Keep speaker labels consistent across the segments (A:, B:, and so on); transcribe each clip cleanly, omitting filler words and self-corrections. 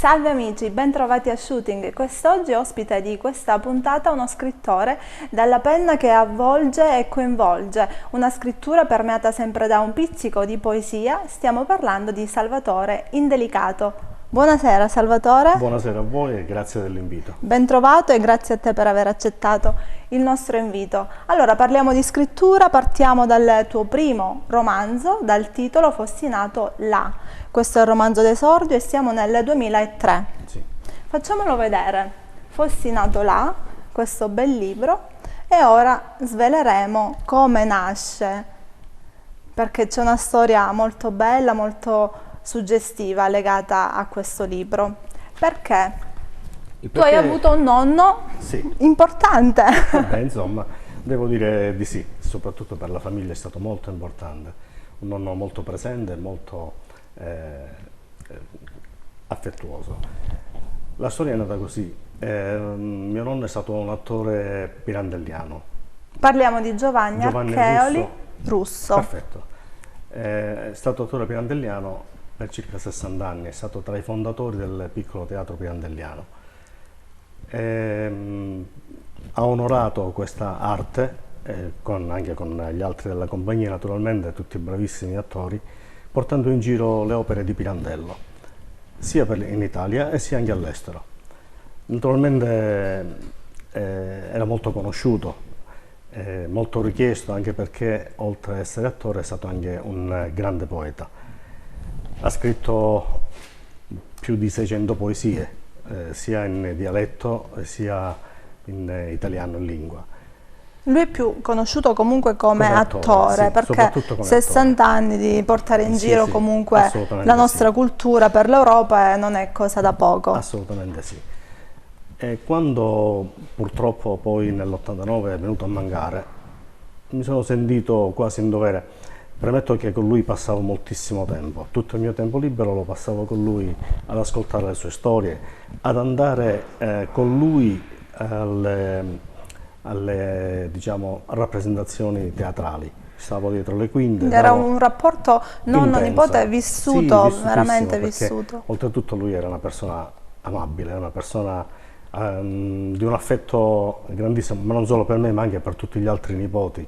A: Salve amici, bentrovati a Shooting. Quest'oggi ospite di questa puntata uno scrittore dalla penna che avvolge e coinvolge, una scrittura permeata sempre da un pizzico di poesia. Stiamo parlando di Salvatore Indelicato. Buonasera Salvatore.
B: Buonasera a voi e grazie dell'invito.
A: Ben trovato e grazie a te per aver accettato il nostro invito. Allora, parliamo di scrittura, partiamo dal tuo primo romanzo, dal titolo Fossi nato là. Questo è il romanzo d'esordio e siamo nel 2003.
B: Sì.
A: Facciamolo vedere. Fossi nato là, questo bel libro, e ora sveleremo come nasce, perché c'è una storia molto bella, molto suggestiva legata a questo libro. Perché? Tu hai avuto un nonno importante.
B: Insomma, devo dire di sì, soprattutto per la famiglia è stato molto importante. Un nonno molto presente, molto affettuoso. La storia è nata così. Mio nonno è stato un attore pirandelliano.
A: Parliamo di Giovanni Archeoli Russo.
B: Perfetto. È stato attore pirandelliano per circa 60 anni, è stato tra i fondatori del piccolo teatro pirandelliano. Ha onorato questa arte, anche con gli altri della compagnia naturalmente, tutti bravissimi attori, portando in giro le opere di Pirandello, sia in Italia e sia anche all'estero. Naturalmente era molto conosciuto, molto richiesto, anche perché oltre ad essere attore è stato anche un grande poeta. Ha scritto più di 600 poesie, sia in dialetto sia in italiano in lingua.
A: Lui è più conosciuto comunque come attore,
B: sì,
A: perché 60 anni di portare in giro comunque la nostra cultura per l'Europa non è cosa da poco.
B: Assolutamente sì. E quando purtroppo poi nell'89 è venuto a mancare, mi sono sentito quasi in dovere. Premetto che con lui passavo moltissimo tempo, tutto il mio tempo libero lo passavo con lui ad ascoltare le sue storie, ad andare con lui alle diciamo, rappresentazioni teatrali. Stavo dietro le quinte.
A: Era un rapporto nonno-nipote vissuto, sì, veramente vissuto.
B: Oltretutto lui era una persona amabile, una persona di un affetto grandissimo, ma non solo per me ma anche per tutti gli altri nipoti,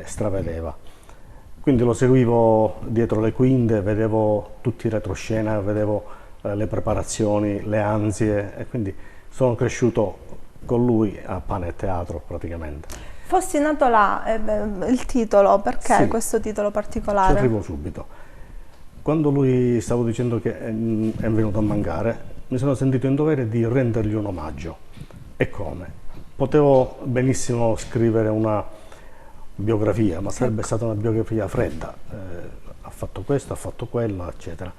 B: stravedeva. Quindi lo seguivo dietro le quinte, vedevo tutti i retroscena, vedevo le preparazioni, le ansie, e quindi sono cresciuto con lui a pane e teatro praticamente.
A: Fossi nato là, il titolo, perché questo titolo particolare?
B: Ci arrivo subito. Quando lui, stavo dicendo che è venuto a mancare, mi sono sentito in dovere di rendergli un omaggio. E come? Potevo benissimo scrivere una biografia, ma sarebbe stata una biografia fredda, ha fatto questo, ha fatto quello, eccetera.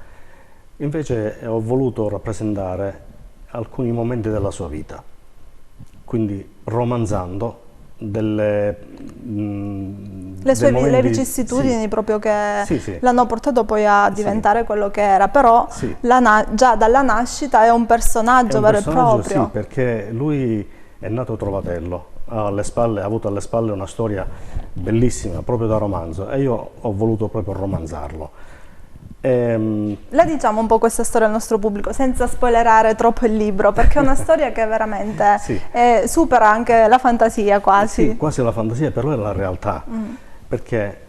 B: Invece ho voluto rappresentare alcuni momenti della sua vita, quindi romanzando le vicissitudini
A: proprio che l'hanno portato poi a diventare quello che era, però già dalla nascita è un personaggio vero e proprio.
B: Sì, perché lui è nato trovatello, ha avuto alle spalle una storia bellissima, proprio da romanzo, e io ho voluto proprio romanzarlo.
A: La diciamo un po' questa storia al nostro pubblico, senza spoilerare troppo il libro, perché è una storia che veramente supera anche la fantasia quasi.
B: Sì, quasi la fantasia, però è la realtà, perché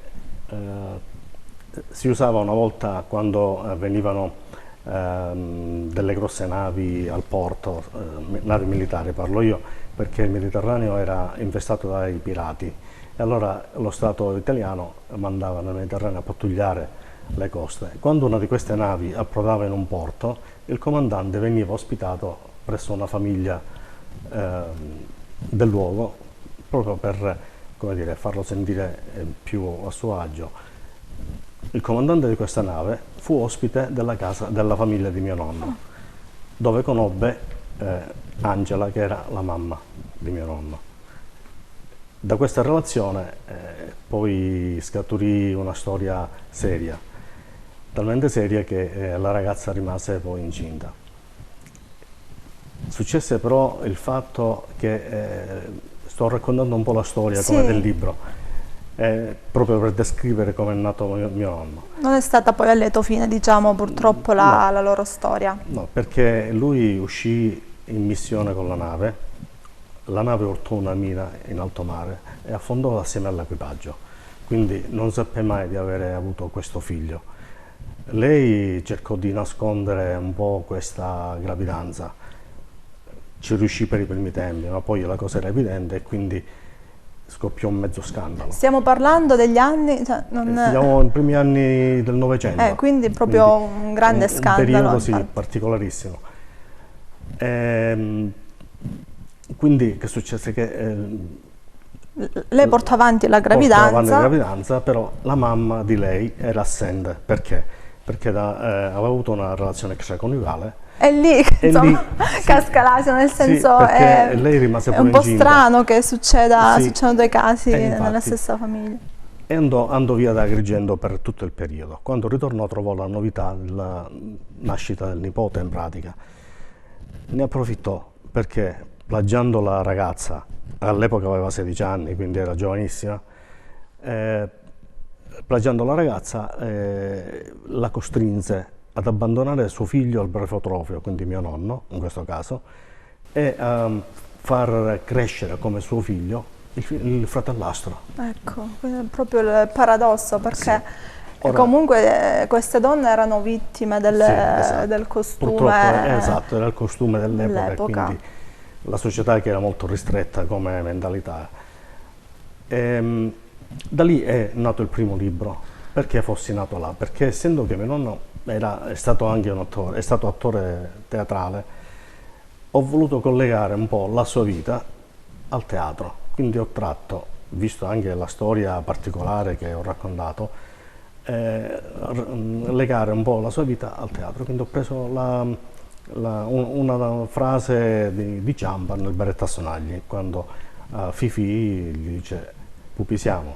B: si usava una volta quando venivano delle grosse navi al porto, navi militari parlo io, perché il Mediterraneo era infestato dai pirati e allora lo Stato italiano mandava nel Mediterraneo a pattugliare le coste. Quando una di queste navi approdava in un porto, il comandante veniva ospitato presso una famiglia del luogo, proprio per, come dire, farlo sentire più a suo agio. Il comandante di questa nave fu ospite della casa della famiglia di mio nonno, dove conobbe Angela, che era la mamma di mio nonno. Da questa relazione poi scaturì una storia seria, talmente seria che la ragazza rimase poi incinta. Successe però il fatto che sto raccontando un po' la storia come del libro. proprio per descrivere come è nato mio nonno.
A: Non è stata poi a lieto fine, diciamo, purtroppo la loro storia.
B: No, perché lui uscì in missione con la nave urtò una mina in alto mare e affondò assieme all'equipaggio, quindi non seppe mai di avere avuto questo figlio. Lei cercò di nascondere un po' questa gravidanza, ci riuscì per i primi tempi, ma poi la cosa era evidente e quindi scoppiò un mezzo scandalo.
A: Stiamo parlando degli anni, cioè
B: Siamo nei primi anni del Novecento.
A: Quindi proprio un grande scandalo.
B: Un periodo sì,
A: infatti.
B: particolarissimo. Quindi che successe? Che
A: lei portò avanti la
B: portava avanti la
A: gravidanza
B: gravidanza, però la mamma di lei era assente. Perché? Perché aveva avuto una relazione extraconiugale.
A: e lì, insomma,
B: sì,
A: casca l'asino, nel senso
B: perché lei rimase
A: è
B: pure
A: un po'
B: incinta.
A: strano che succedano due casi
B: infatti,
A: nella stessa famiglia.
B: E andò via da Agrigento per tutto il periodo. Quando ritornò trovò la novità della nascita del nipote in pratica. Ne approfittò perché plagiando la ragazza, all'epoca aveva 16 anni, quindi era giovanissima, plagiando la ragazza la costrinse ad abbandonare suo figlio al brefotrofio, quindi mio nonno in questo caso, e a far crescere come suo figlio il fratellastro.
A: Ecco, è proprio il paradosso, perché
B: Ora,
A: comunque queste donne erano vittime
B: esatto.
A: del costume.
B: Purtroppo, esatto, era il costume dell'epoca,
A: dell'epoca.
B: quindi la società che era molto ristretta come mentalità. Da lì è nato il primo libro. Perché fossi nato là? Perché essendo che mio nonno è stato anche un attore, è stato attore teatrale, ho voluto collegare un po' la sua vita al teatro. Quindi ho tratto, visto anche la storia particolare che ho raccontato, legare un po' la sua vita al teatro. Quindi ho preso una frase di Ciampa nel Beretta a Sonagli, quando Fifi gli dice "Pupi siamo",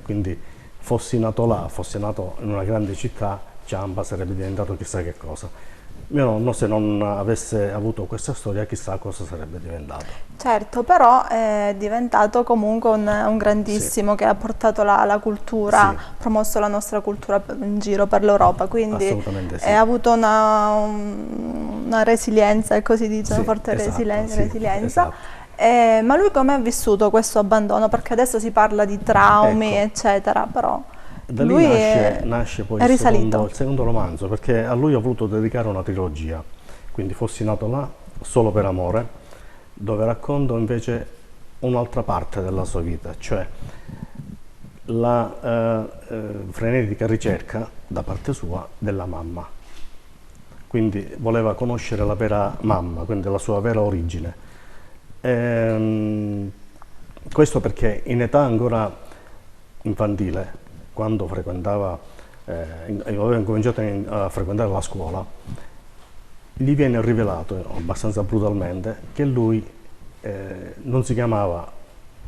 B: quindi fossi nato là, fossi nato in una grande città, Ciampa sarebbe diventato chissà che cosa. Mio nonno, se non avesse avuto questa storia, chissà cosa sarebbe diventato.
A: Certo, però è diventato comunque un grandissimo che ha portato la cultura, promosso la nostra cultura in giro per l'Europa, quindi
B: Assolutamente sì.
A: ha avuto una resilienza, così dice, una forte
B: esatto,
A: resilienza.
B: esatto.
A: Ma lui come ha vissuto questo abbandono? Perché adesso si parla di traumi, eccetera, però
B: Da
A: lui
B: lì nasce poi
A: è risalito.
B: il secondo romanzo, perché a lui ho voluto dedicare una trilogia, quindi Fossi nato là, Solo per amore, dove racconto invece un'altra parte della sua vita, cioè la frenetica ricerca da parte sua della mamma. Quindi voleva conoscere la vera mamma, quindi la sua vera origine. Questo perché in età ancora infantile, quando aveva incominciato a frequentare la scuola, gli viene rivelato abbastanza brutalmente che lui non si chiamava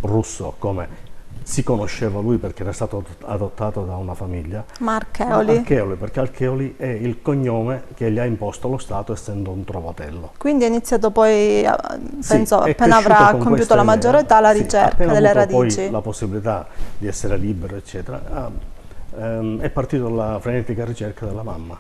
B: Russo come si conosceva lui, perché era stato adottato da una famiglia,
A: ma Archeoli.
B: Perché Archeoli è il cognome che gli ha imposto lo Stato, essendo un trovatello.
A: Quindi è iniziato poi, penso,
B: è
A: appena avrà
B: con
A: compiuto la maggiore età, la ricerca delle radici.
B: Poi la possibilità di essere libero, eccetera, è partito la frenetica ricerca della mamma.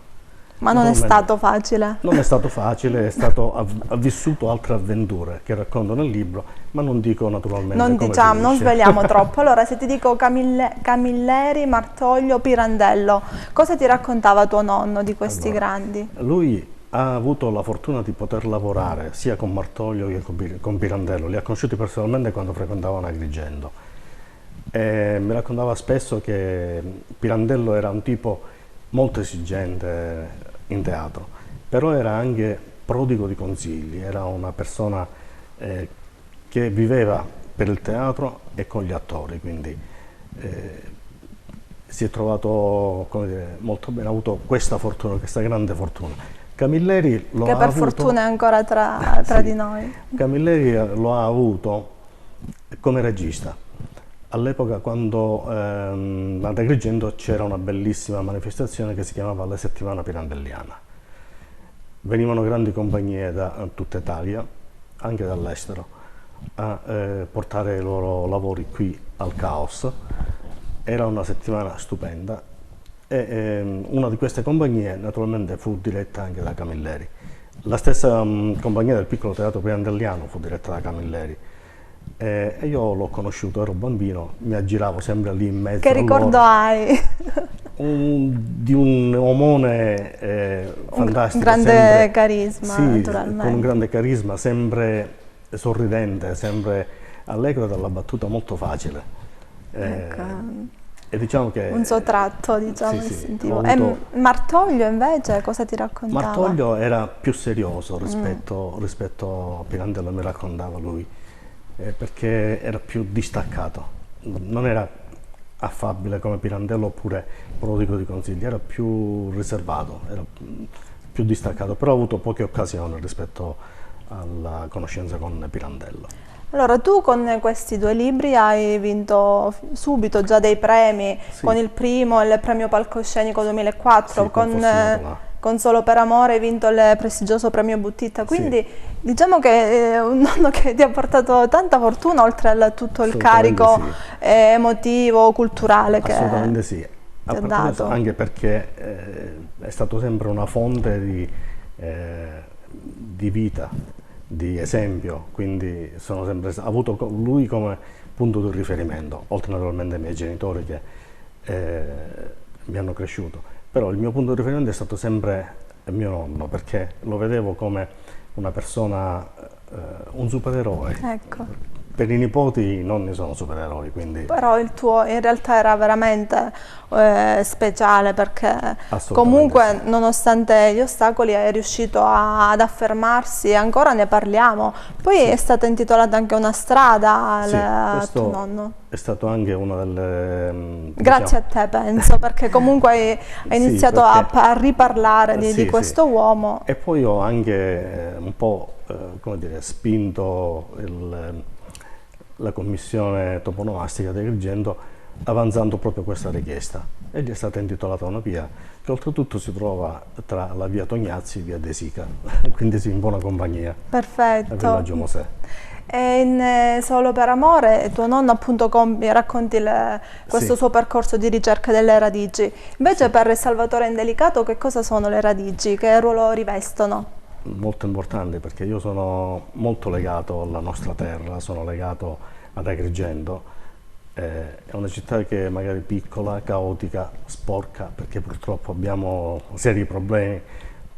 A: Ma non è stato facile.
B: Non è stato facile, ha vissuto altre avventure che racconto nel libro, ma non dico naturalmente
A: non
B: come
A: diciamo, non
B: finisce.
A: sveliamo troppo. Allora, se ti dico Camilleri, Martoglio, Pirandello, cosa ti raccontava tuo nonno di questi grandi?
B: Lui ha avuto la fortuna di poter lavorare sia con Martoglio che con Pirandello, li ha conosciuti personalmente quando frequentavano Agrigento. Mi raccontava spesso che Pirandello era un tipo molto esigente in teatro, però era anche prodigo di consigli, era una persona che viveva per il teatro e con gli attori, quindi si è trovato, come dire, molto bene, ha avuto questa fortuna, questa grande fortuna. Camilleri lo ha avuto,
A: che per fortuna è ancora tra di noi.
B: Camilleri lo ha avuto come regista. All'epoca, quando ad Agrigento c'era una bellissima manifestazione che si chiamava la Settimana Pirandelliana. Venivano grandi compagnie da tutta Italia, anche dall'estero, a portare i loro lavori qui al Caos, Era una settimana stupenda e una di queste compagnie naturalmente fu diretta anche da Camilleri. La stessa compagnia del Piccolo Teatro Pirandelliano fu diretta da Camilleri. E io l'ho conosciuto, ero bambino, mi aggiravo sempre lì in mezzo
A: Che
B: a
A: ricordo
B: loro.
A: hai?
B: Di un omone fantastico,
A: Grande
B: sempre,
A: carisma,
B: sì,
A: naturalmente.
B: con un grande carisma, sempre sorridente, sempre allegro e dalla battuta molto facile.
A: Ecco,
B: E diciamo che
A: un suo tratto, diciamo,
B: sì, sì, ho
A: istintivo.
B: avuto.
A: E Martoglio invece cosa ti raccontava?
B: Martoglio era più serioso rispetto a Pirandello, mi raccontava lui, perché era più distaccato, non era affabile come Pirandello oppure prodigo di consigli, era più riservato, era più distaccato, però ho avuto poche occasioni rispetto alla conoscenza con Pirandello.
A: Allora, tu con questi due libri hai vinto subito già dei premi,
B: Sì,
A: con il primo il premio Palcoscenico 2004,
B: sì, con Fossi nato là.
A: con Solo per amore hai vinto il prestigioso premio Buttitta,
B: Sì,
A: quindi diciamo che è un nonno che ti ha portato tanta fortuna oltre a tutto il
B: assolutamente
A: carico
B: sì.
A: emotivo, culturale che
B: Assolutamente sì, a
A: ti ha
B: parte questo,
A: dato.
B: anche perché è stato sempre una fonte di vita, di esempio, quindi sono sempre avuto lui come punto di riferimento, oltre naturalmente ai miei genitori che mi hanno cresciuto, però il mio punto di riferimento è stato sempre mio nonno, perché lo vedevo come una persona, un supereroe.
A: Ecco.
B: Per i nipoti i nonni sono supereroi, quindi
A: Però il tuo in realtà era veramente speciale perché
B: assolutamente
A: comunque
B: sì.
A: nonostante gli ostacoli è riuscito ad affermarsi e ancora ne parliamo. Poi
B: Sì.
A: è stata intitolata anche una strada
B: Sì,
A: a tuo
B: questo
A: nonno.
B: è stato anche una delle,
A: Grazie a
B: diciamo,
A: te penso perché comunque hai
B: sì,
A: iniziato
B: perché,
A: a riparlare di
B: sì, sì.
A: questo uomo.
B: E poi ho anche un po', come dire, spinto la commissione toponomastica di Agrigento avanzando proprio questa richiesta e gli è stata intitolata una via che oltretutto si trova tra la via Tognazzi e via De Sica, quindi sì, in buona compagnia, a
A: Perfetto.
B: Villaggio Mosè.
A: E in Solo per amore tuo nonno appunto racconti questo
B: Sì.
A: suo percorso di ricerca delle radici. Invece per Salvatore Indelicato che cosa sono le radici? Che ruolo rivestono?
B: Molto importante perché io sono molto legato alla nostra terra, sono legato ad Agrigento. È una città che è magari piccola, caotica, sporca, perché purtroppo abbiamo seri problemi,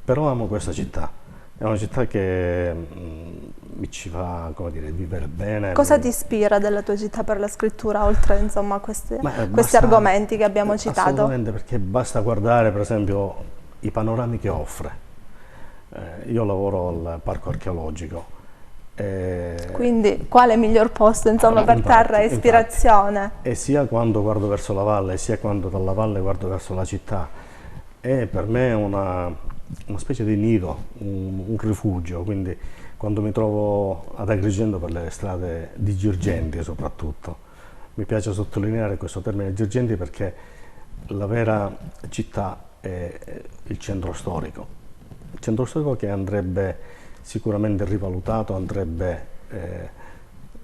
B: però amo questa città. È una città che mi ci fa, come dire, vivere bene.
A: Cosa ti ispira della tua città per la scrittura, oltre insomma a
B: Ma
A: questi
B: basta,
A: argomenti che abbiamo citato?
B: assolutamente, perché basta guardare per esempio i panorami che offre. Io lavoro al parco archeologico.
A: Quindi quale miglior posto insomma per trarre ispirazione?
B: E sia quando guardo verso la valle, sia quando dalla valle guardo verso la città, è per me una specie di nido, un rifugio, quindi quando mi trovo ad Agrigento per le strade di Girgenti soprattutto, mi piace sottolineare questo termine Girgenti perché la vera città è il centro storico. Il centro storico che andrebbe sicuramente rivalutato, andrebbe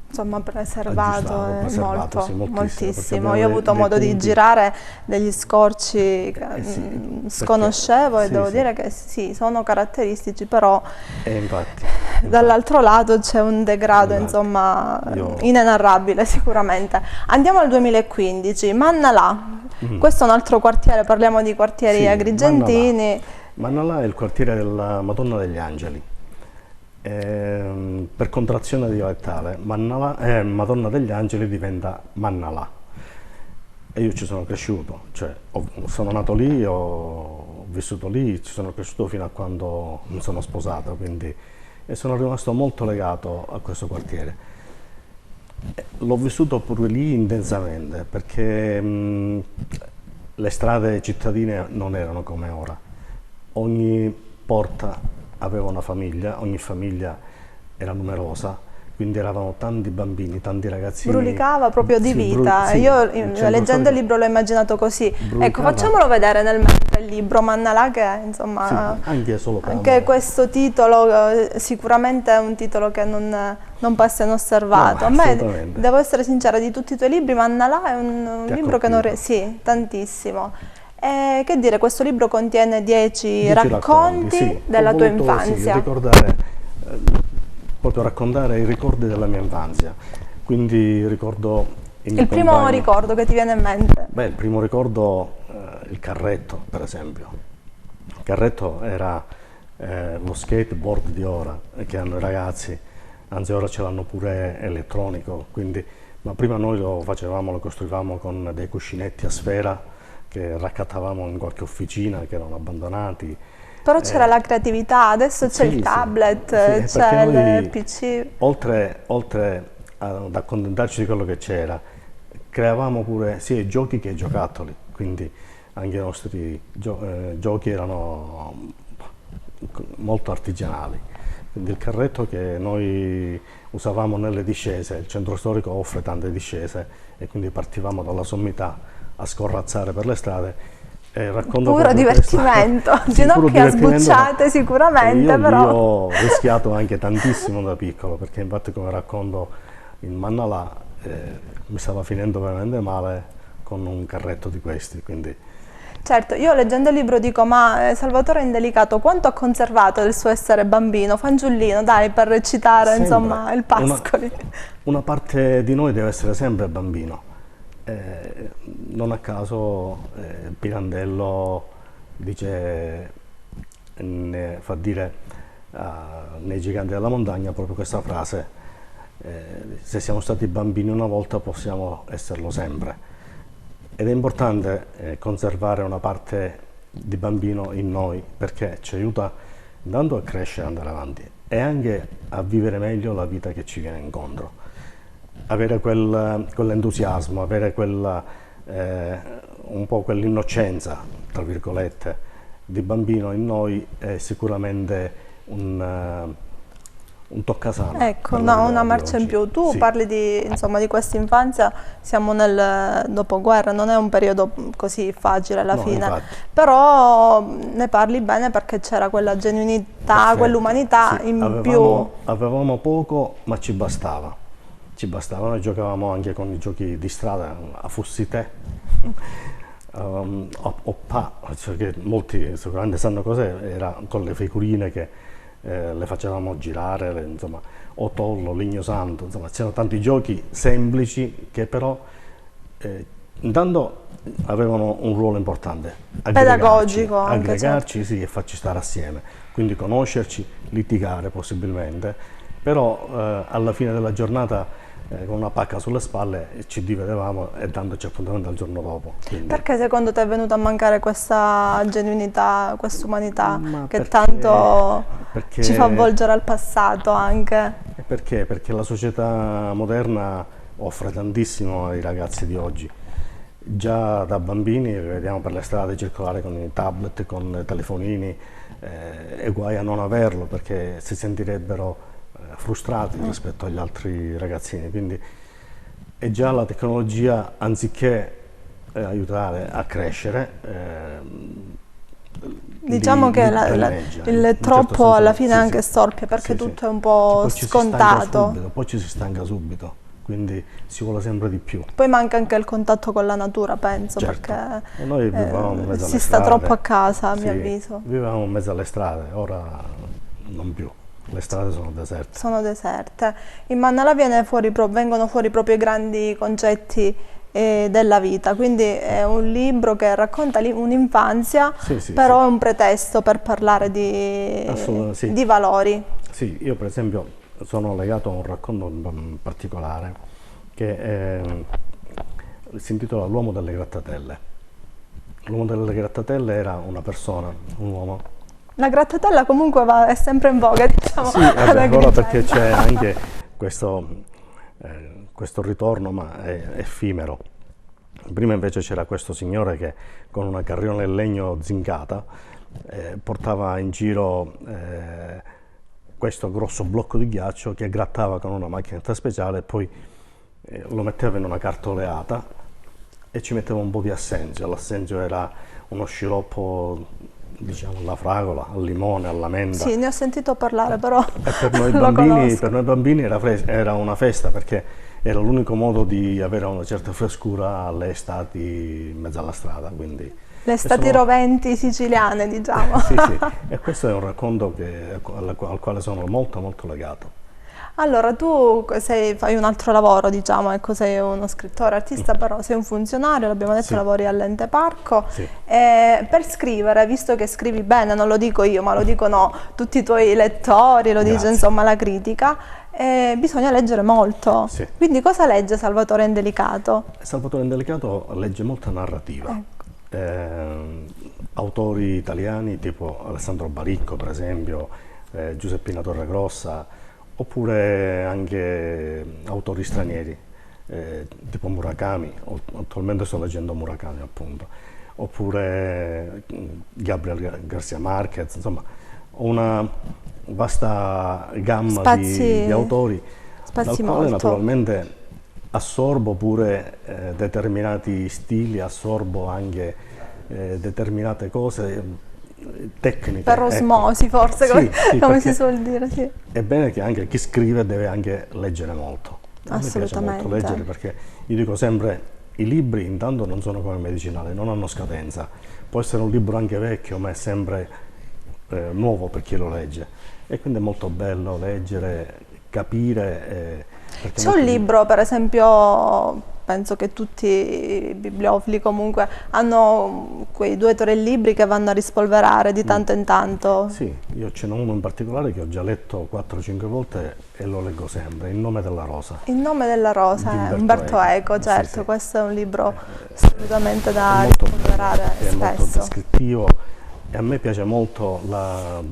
A: Insomma, preservato,
B: preservato, sì,
A: moltissimo. Io ho avuto modo di girare degli scorci che
B: sì,
A: sconoscevo e
B: sì,
A: devo
B: sì.
A: dire che sì, sono caratteristici, però
B: Infatti,
A: dall'altro lato c'è un degrado,
B: infatti,
A: insomma,
B: io-
A: inenarrabile sicuramente. Andiamo al 2015, Mannalà. Questo è un altro quartiere, parliamo di quartieri
B: sì,
A: agrigentini.
B: Mannalà è il quartiere della Madonna degli Angeli. Per contrazione dialettale, Madonna degli Angeli diventa Mannalà. E io ci sono cresciuto, cioè sono nato lì, ho vissuto lì, ci sono cresciuto fino a quando mi sono sposato, quindi e sono rimasto molto legato a questo quartiere. L'ho vissuto pure lì intensamente perché le strade cittadine non erano come ora. Ogni porta aveva una famiglia, ogni famiglia era numerosa, quindi eravamo tanti bambini, tanti ragazzini.
A: Brulicava proprio di
B: Sì,
A: vita.
B: sì,
A: Io
B: il centro
A: leggendo il
B: storico
A: libro l'ho immaginato così. Ecco,
B: brulicava.
A: facciamolo vedere nel mentre il libro Mannalà, che insomma
B: Sì, anche solo per
A: anche
B: amore.
A: questo titolo sicuramente è un titolo che non passa inosservato.
B: No,
A: A me,
B: assolutamente.
A: devo essere sincera, di tutti i tuoi libri Mannalà è un
B: Ti ha
A: libro che non...
B: colpito.
A: Sì, tantissimo. E che dire, questo libro contiene 10
B: 10 racconti,
A: racconti
B: sì.
A: della
B: Ho
A: tua
B: voluto, sì,
A: infanzia.
B: ricordare, proprio raccontare i ricordi della mia infanzia. Quindi ricordo i miei
A: Il primo
B: compagni.
A: ricordo che ti viene in mente?
B: Beh, il primo ricordo, il carretto, per esempio. Il carretto era lo skateboard di ora, che hanno i ragazzi, anzi ora ce l'hanno pure elettronico, quindi, ma prima noi lo facevamo, lo costruivamo con dei cuscinetti a sfera che raccattavamo in qualche officina, che erano abbandonati.
A: Però c'era la creatività, adesso c'è
B: Sì,
A: il
B: sì,
A: tablet,
B: sì, perché
A: c'è il
B: noi,
A: PC.
B: oltre ad accontentarci di quello che c'era, creavamo pure sia i giochi che i giocattoli, quindi anche i nostri giochi erano molto artigianali. Quindi il carretto che noi usavamo nelle discese, il centro storico offre tante discese e quindi partivamo dalla sommità a scorrazzare per le strade. E racconto
A: Puro
B: proprio questo.
A: divertimento,
B: Sì, puro
A: ginocchia
B: divertimento, ma
A: sbucciate sicuramente,
B: io lì
A: però
B: ho rischiato anche tantissimo da piccolo, perché infatti come racconto in Mannalà mi stava finendo veramente male con un carretto di questi, quindi
A: certo, io leggendo il libro dico, ma Salvatore Indelicato quanto ha conservato del suo essere bambino, fanciullino, dai, per recitare
B: sempre
A: insomma il Pascoli.
B: una parte di noi deve essere sempre bambino. Non a caso Pirandello dice, fa dire nei Giganti della Montagna proprio questa frase: se siamo stati bambini una volta possiamo esserlo sempre. Ed è importante conservare una parte di bambino in noi, perché ci aiuta intanto a crescere e andare avanti e anche a vivere meglio la vita che ci viene incontro. Avere quell'entusiasmo, avere un po' quell'innocenza, tra virgolette, di bambino in noi è sicuramente un toccasana
A: Ecco,
B: per la
A: una
B: vita di
A: marcia in
B: oggi.
A: più. Tu
B: Sì,
A: parli insomma, di questa infanzia, siamo nel dopoguerra, non è un periodo così facile alla
B: no,
A: fine,
B: infatti,
A: però ne parli bene perché c'era quella genuinità,
B: perfetto.
A: quell'umanità
B: Sì,
A: in più.
B: avevamo poco, ma ci bastava. Ci bastava, noi giocavamo anche con i giochi di strada, a fussite, cioè che molti sicuramente sanno cos'è, era con le figurine che le facevamo girare, insomma, o Tollo, Ligno Santo, insomma, c'erano tanti giochi semplici che però intanto avevano un ruolo importante,
A: Pedagogico anche,
B: aggregarci sì, e farci stare assieme, quindi conoscerci, litigare possibilmente, però alla fine della giornata con una pacca sulle spalle ci dividevamo e dandoci appuntamento al giorno dopo. Quindi,
A: Perché secondo te è venuta a mancare questa genuinità, questa umanità
B: ma
A: che tanto
B: perché,
A: ci fa volgere al passato anche?
B: perché? Perché la società moderna offre tantissimo ai ragazzi di oggi. Già da bambini li vediamo per le strade circolare con i tablet, con i telefonini, e guai a non averlo perché si sentirebbero frustrati rispetto agli altri ragazzini. Quindi è già la tecnologia, anziché aiutare a crescere,
A: Diciamo che
B: danneggia, in
A: il
B: un certo
A: troppo
B: senso.
A: alla fine
B: Sì,
A: anche
B: sì.
A: storpia perché
B: Sì, sì.
A: tutto è un po'
B: Poi ci si stanca
A: scontato.
B: subito, poi ci si stanca subito, quindi si vuole sempre di più.
A: Poi manca anche il contatto con la natura, penso,
B: Certo.
A: perché
B: E noi vivevamo in mezzo alle
A: si sta
B: strade.
A: troppo a casa, a
B: Sì,
A: mio avviso.
B: vivevamo in mezzo alle strade, ora non più. Le strade sono deserte.
A: Sono deserte. In Mannala vengono fuori proprio i grandi concetti della vita, quindi è un libro che racconta un'infanzia,
B: Sì, sì,
A: però
B: sì.
A: è un pretesto per parlare
B: Sì.
A: di valori.
B: Sì, io per esempio sono legato a un racconto in particolare che si intitola L'uomo delle grattatelle. L'uomo delle grattatelle era una persona, un uomo.
A: La grattaciela comunque è sempre in voga, diciamo.
B: Sì, vabbè,
A: alla
B: ora perché
A: Agrigento.
B: c'è anche questo ritorno, ma è effimero. Prima invece c'era questo signore che con una carriola in legno zincata portava in giro questo grosso blocco di ghiaccio che grattava con una macchinetta speciale e poi lo metteva in una cartoleata e ci metteva un po' di assenzio. L'assenzio era uno sciroppo, diciamo, alla fragola, al limone, alla menta.
A: Sì, ne ho sentito parlare, però
B: E per noi
A: lo
B: bambini,
A: conosco.
B: era una festa perché era l'unico modo di avere una certa frescura alle estati in mezzo alla strada. Quindi,
A: Le
B: e
A: estati
B: sono-
A: roventi siciliane, diciamo.
B: sì, sì, e questo è un racconto al quale sono molto molto legato.
A: Allora, fai un altro lavoro, diciamo, ecco, sei uno scrittore, artista, però sei un funzionario, l'abbiamo detto,
B: Sì,
A: lavori all'ente parco.
B: sì,
A: E per scrivere, visto che scrivi bene, non lo dico io, ma lo dicono tutti i tuoi lettori, lo dice
B: grazie.
A: insomma la critica, bisogna leggere molto.
B: Sì.
A: Quindi cosa legge Salvatore Indelicato?
B: Salvatore Indelicato legge molta narrativa.
A: Ecco.
B: Autori italiani tipo Alessandro Baricco, per esempio, Giuseppina Torregrossa, oppure anche autori stranieri, tipo Murakami. Attualmente sto leggendo Murakami, appunto, oppure Gabriel García Márquez. Insomma, ho una vasta gamma di
A: Spazi,
B: autori dal
A: spazi
B: quale
A: molto.
B: naturalmente assorbo pure determinati stili, assorbo anche determinate cose tecniche.
A: Per
B: Ecco.
A: osmosi, forse,
B: Sì, sì,
A: come si
B: perché
A: suol dire, sì.
B: è bene che anche chi scrive deve anche leggere molto. A me piace molto leggere
A: Assolutamente.
B: perché io dico sempre, i libri intanto non sono come i medicinali, non hanno scadenza. Può essere un libro anche vecchio, ma è sempre nuovo per chi lo legge. E quindi è molto bello leggere, capire, perché
A: C'è un
B: molti
A: libro, per esempio, penso che tutti i bibliofili comunque hanno quei 2 o 3 libri che vanno a rispolverare di tanto in tanto.
B: Sì, io ce n'ho uno in particolare che ho già letto 4-5 volte e lo leggo sempre, Il nome della rosa,
A: Il nome della rosa
B: di
A: è
B: Umberto
A: Umberto
B: Eco.
A: Eco,
B: Sì,
A: certo,
B: sì.
A: questo è un libro assolutamente
B: È
A: da
B: molto bello
A: rispolverare
B: perché è molto
A: spesso.
B: descrittivo e a me piace molto la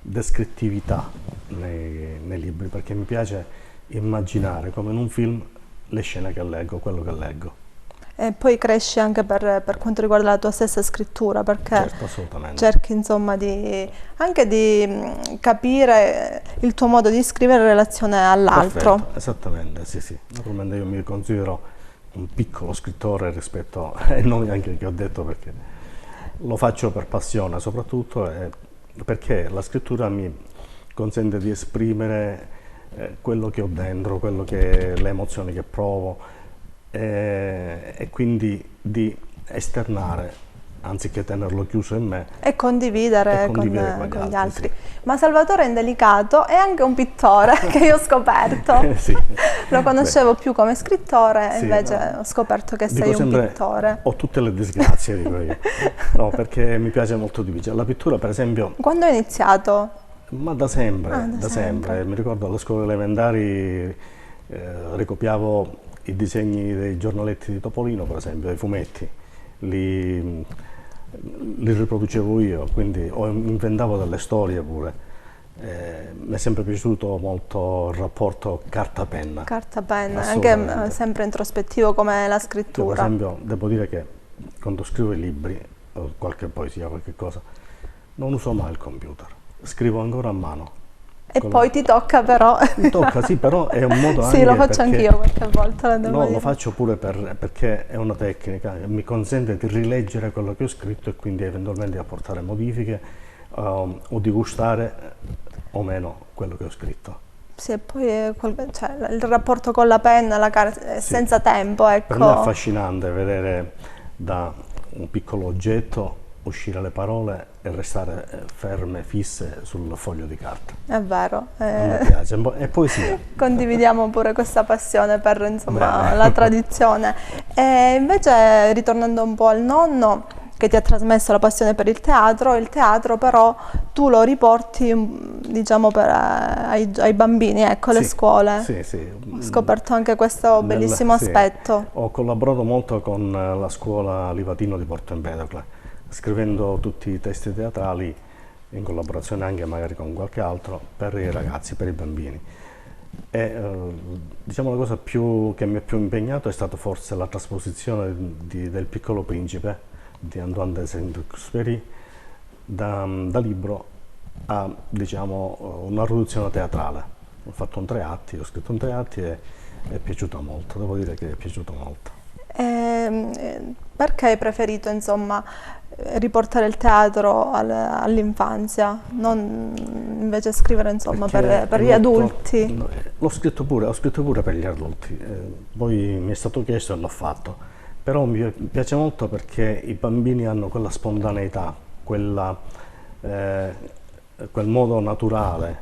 B: descrittività nei libri perché mi piace immaginare come in un film le scene che leggo, quello che leggo.
A: E poi cresci anche per quanto riguarda la tua stessa scrittura, perché
B: Certo, assolutamente.
A: cerchi insomma anche di capire il tuo modo di scrivere in relazione all'altro.
B: Perfetto, esattamente, sì, sì. Naturalmente io mi considero un piccolo scrittore rispetto ai nomi anche che ho detto perché lo faccio per passione soprattutto e perché la scrittura mi consente di esprimere quello che ho dentro, le emozioni che provo e quindi di esternare anziché tenerlo chiuso in me
A: E
B: e
A: condividere
B: condividere con gli
A: con gli
B: altri,
A: altri.
B: sì.
A: Ma Salvatore Indelicato è anche un pittore che io ho scoperto.
B: Sì.
A: Lo
B: Beh,
A: conoscevo più come scrittore, e
B: sì,
A: invece
B: no.
A: ho scoperto che
B: Dico
A: sei un
B: sempre,
A: pittore.
B: ho tutte le disgrazie, dico io. No, perché mi piace molto dipingere. La pittura, per esempio,
A: Quando hai iniziato?
B: ma da
A: Ah,
B: sempre,
A: da
B: da sempre.
A: sempre.
B: Mi ricordo alle scuole elementari ricopiavo i disegni dei giornaletti di Topolino, per esempio, i fumetti. Li, li riproducevo io, quindi inventavo delle storie pure. Mi è sempre piaciuto molto il rapporto carta-penna,
A: Carta, penna, anche
B: assolutamente.
A: sempre introspettivo come la
B: Io per
A: scrittura.
B: esempio devo dire che quando scrivo i libri, o qualche poesia, qualche cosa, non uso mai il computer, scrivo ancora a mano.
A: E
B: Con
A: poi ti tocca però.
B: Mi tocca, sì, però è un modo
A: Sì, lo
B: anche
A: faccio
B: perché
A: anch'io qualche volta, lo devo
B: no, lo
A: dire.
B: faccio pure perché è una tecnica, mi consente di rileggere quello che ho scritto e quindi eventualmente di apportare modifiche o di gustare o meno quello che ho scritto.
A: Sì, e poi cioè, il rapporto con la penna, la carta, è
B: Sì.
A: senza tempo,
B: Per me è
A: ecco.
B: affascinante vedere da un piccolo oggetto uscire le parole e restare ferme, fisse sul foglio di carta.
A: È vero.
B: A me piace, è poesia.
A: Condividiamo pure questa passione per insomma,
B: Bene.
A: la tradizione. E invece, ritornando un po' al nonno che ti ha trasmesso la passione per il teatro però tu lo riporti, diciamo, ai bambini, ecco, alle
B: Sì,
A: scuole.
B: sì, sì.
A: Ho scoperto anche questo bellissimo
B: Sì.
A: aspetto.
B: Ho collaborato molto con la scuola Livatino di Porto Empedocle, scrivendo tutti i testi teatrali in collaborazione anche magari con qualche altro per i ragazzi, per i bambini. E diciamo la cosa che mi ha più impegnato è stata forse la trasposizione del Piccolo Principe di Antoine de Saint-Exupéry da libro a, diciamo, una produzione teatrale. Ho fatto un 3 atti, ho scritto un 3 atti e è piaciuto molto, devo dire che è piaciuto molto.
A: Perché hai preferito, insomma, riportare il teatro all'infanzia, non invece scrivere, insomma,
B: Perché
A: per
B: è
A: gli
B: molto,
A: adulti?
B: no, ho scritto pure per gli adulti, poi mi è stato chiesto e l'ho fatto, però mi piace molto perché i bambini hanno quella spontaneità, eh, quel modo naturale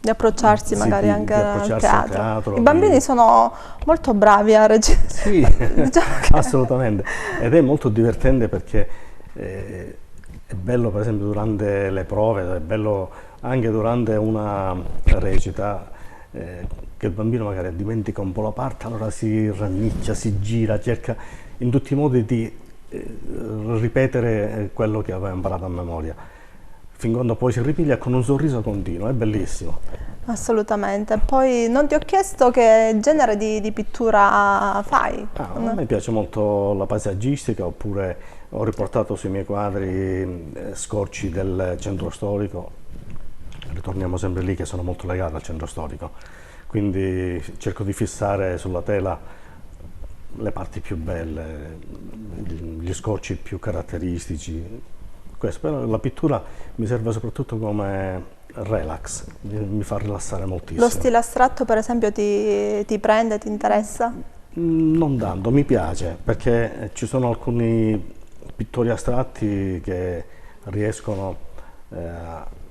A: Di approcciarsi
B: sì,
A: magari anche
B: di
A: al
B: approcciarsi al
A: teatro. I
B: teatro,
A: bambini sono molto bravi a recitare.
B: sì,
A: Diciamo che
B: assolutamente. Ed è molto divertente perché è bello per esempio durante le prove, è bello anche durante una recita, che il bambino magari dimentica un po' la parte, allora si rannicchia, si gira, cerca in tutti i modi di ripetere quello che aveva imparato a memoria, fin quando poi si ripiglia con un sorriso continuo, è bellissimo.
A: assolutamente. Poi non ti ho chiesto che genere di pittura fai.
B: A me piace molto la paesaggistica, oppure ho riportato sui miei quadri scorci del centro storico, ritorniamo sempre lì che sono molto legato al centro storico, quindi cerco di fissare sulla tela le parti più belle, gli scorci più caratteristici. Questo, però la pittura mi serve soprattutto come relax, mi fa rilassare
A: Lo
B: moltissimo.
A: stile astratto, per esempio, ti prende, ti interessa?
B: Non tanto, mi piace perché ci sono alcuni pittori astratti che riescono